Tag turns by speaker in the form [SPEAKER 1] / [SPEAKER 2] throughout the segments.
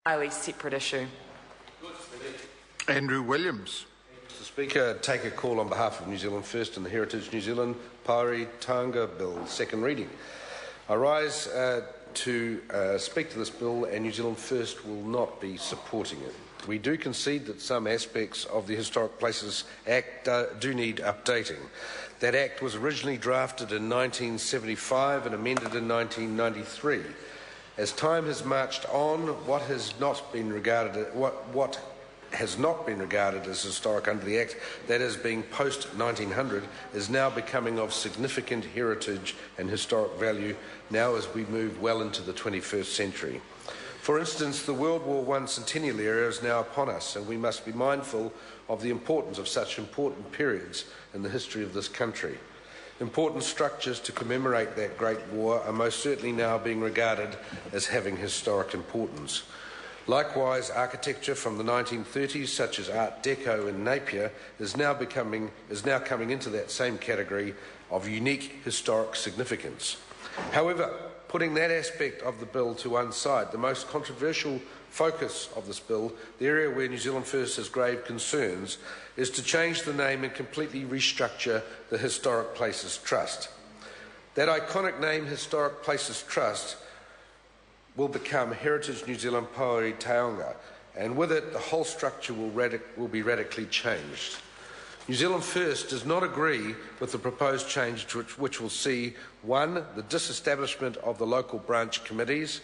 [SPEAKER 1] Highly separate issue.
[SPEAKER 2] Andrew Williams.
[SPEAKER 3] Mr Speaker, take a call on behalf of New Zealand First and the Heritage New Zealand Pouhere Taonga Bill, second reading. I rise to speak to this bill, and New Zealand First will not be supporting it. We do concede that some aspects of the Historic Places Act do need updating. That Act was originally drafted in 1975 and amended in 1993. As time has marched on, what has not been regarded as historic under the Act, that is being post-1900, is now becoming of significant heritage and historic value now as we move well into the 21st century. For instance, the World War I centennial era is now upon us, and we must be mindful of the importance of such important periods in the history of this country. Important structures to commemorate that great war are most certainly now being regarded as having historic importance. Likewise, architecture from the 1930s, such as Art Deco in Napier, is now coming into that same category of unique historic significance. However, putting that aspect of the bill to one side, the most controversial focus of this bill, the area where New Zealand First has grave concerns, is to change the name and completely restructure the Historic Places Trust. That iconic name, Historic Places Trust, will become Heritage New Zealand Pouhere Taonga, and with it the whole structure will be radically changed. New Zealand First does not agree with the proposed change which will see 1. the disestablishment of the local branch committees,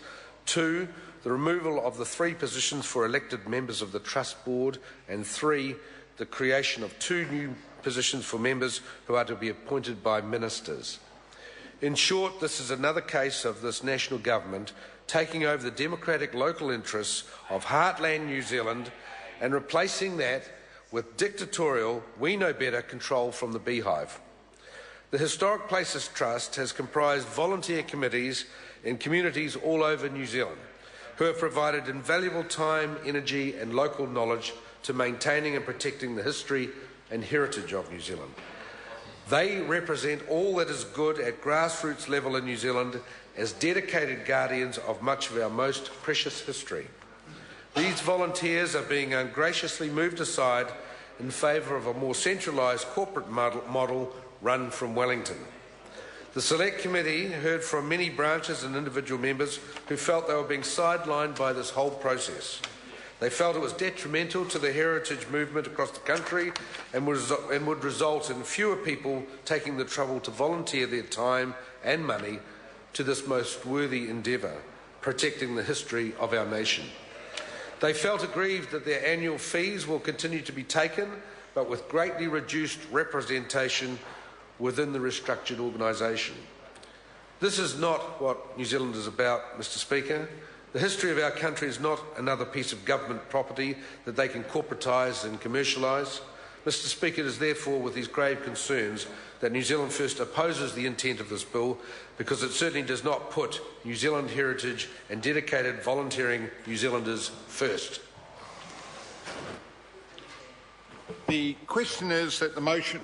[SPEAKER 3] 2. the removal of the 3 positions for elected members of the Trust Board, and 3. the creation of 2 new positions for members who are to be appointed by ministers. In short, this is another case of this national government taking over the democratic local interests of heartland New Zealand and replacing that with dictatorial, we know better control from the beehive. The Historic Places Trust has comprised volunteer committees in communities all over New Zealand who have provided invaluable time, energy and local knowledge to maintaining and protecting the history and heritage of New Zealand. They represent all that is good at grassroots level in New Zealand as dedicated guardians of much of our most precious history. These volunteers are being ungraciously moved aside in favour of a more centralised corporate model run from Wellington. The Select Committee heard from many branches and individual members who felt they were being sidelined by this whole process. They felt it was detrimental to the heritage movement across the country and would result in fewer people taking the trouble to volunteer their time and money to this most worthy endeavour, protecting the history of our nation. They felt aggrieved that their annual fees will continue to be taken, but with greatly reduced representation within the restructured organisation. This is not what New Zealand is about, Mr Speaker. The history of our country is not another piece of government property that they can corporatise and commercialise. Mr Speaker, it is therefore with these grave concerns that New Zealand First opposes the intent of this bill, because it certainly does not put New Zealand heritage and dedicated volunteering New Zealanders first.
[SPEAKER 2] The question is that the motion